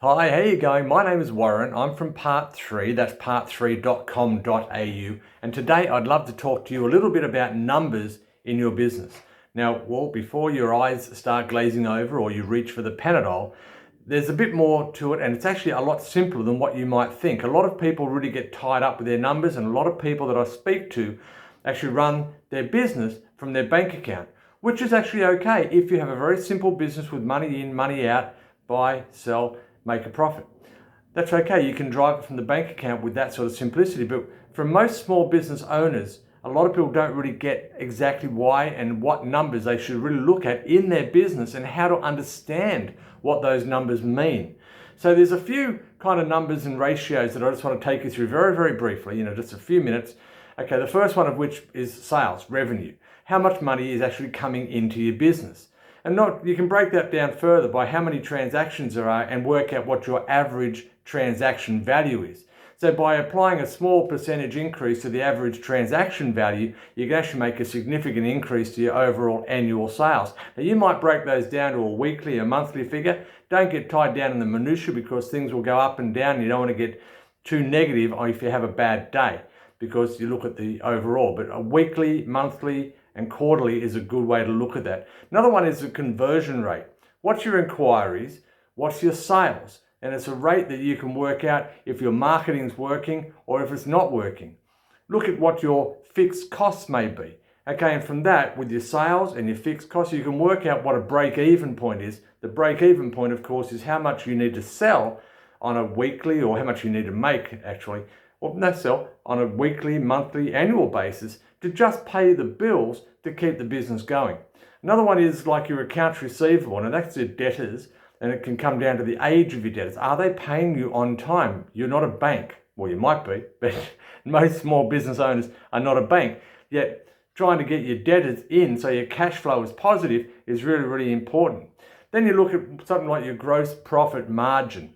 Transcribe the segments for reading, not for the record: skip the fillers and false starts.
Hi, how you going? My name is Warren. I'm from Part 3, that's part3.com.au, and today I'd love to talk to you a little bit about numbers in your business. Now, before your eyes start glazing over or you reach for the Panadol, there's a bit more to it, and it's actually a lot simpler than what you might think. A lot of people really get tied up with their numbers, and a lot of people that I speak to actually run their business from their bank account, which is actually okay if you have a very simple business with money in, money out, buy, sell, make a profit. That's okay. You can drive it from the bank account with that sort of simplicity. But for most small business owners, a lot of people don't really get exactly why and what numbers they should really look at in their business and how to understand what those numbers mean. So there's a few kind of numbers and ratios that I just want to take you through very, very briefly, just a few minutes. Okay, the first one of which is sales, revenue. How much money is actually coming into your business? And you can break that down further by how many transactions there are and work out what your average transaction value is. So by applying a small percentage increase to the average transaction value, you can actually make a significant increase to your overall annual sales. Now you might break those down to a weekly or monthly figure. Don't get tied down in the minutiae because things will go up and down. You don't want to get too negative if you have a bad day because you look at the overall. But a weekly, monthly, and quarterly is a good way to look at that. Another one is the conversion rate. What's your inquiries? What's your sales? And it's a rate that you can work out if your marketing's working or if it's not working. Look at what your fixed costs may be. Okay, and from that, with your sales and your fixed costs, you can work out what a break-even point is. The break-even point, of course, is how much you need to sell on a weekly, or how much you need to make, actually, sell on a weekly, monthly, annual basis to just pay the bills to keep the business going. Another one is like your accounts receivable, and that's your debtors, and it can come down to the age of your debtors. Are they paying you on time? You're not a bank. Well, you might be, but most small business owners are not a bank. Yet trying to get your debtors in so your cash flow is positive is really, really important. Then you look at something like your gross profit margin.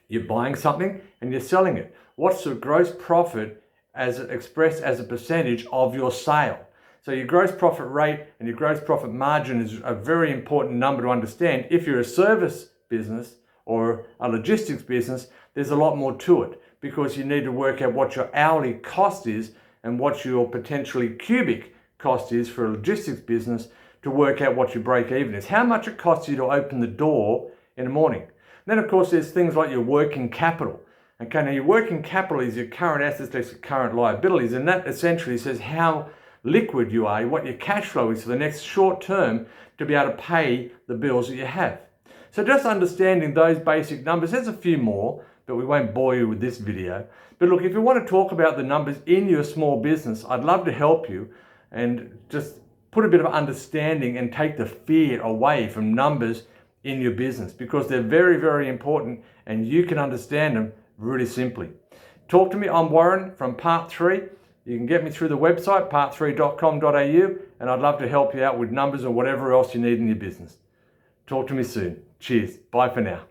You're buying something and you're selling it. What's the gross profit as expressed as a percentage of your sale? So your gross profit rate and your gross profit margin is a very important number to understand. If you're a service business or a logistics business, there's a lot more to it because you need to work out what your hourly cost is and what your potentially cubic cost is for a logistics business to work out what your break even is. How much it costs you to open the door in the morning. Then of course there's things like your working capital. Okay, now your working capital is your current assets less your current liabilities, and that essentially says how liquid you are, what your cash flow is for the next short term to be able to pay the bills that you have. So just understanding those basic numbers, there's a few more, but we won't bore you with this video. But look, if you want to talk about the numbers in your small business, I'd love to help you and just put a bit of understanding and take the fear away from numbers in your business because they're very, very important and you can understand them really simply. Talk to me. I'm Warren from Part 3. You can get me through the website, part3.com.au, and I'd love to help you out with numbers or whatever else you need in your business. Talk to me soon. Cheers. Bye for now.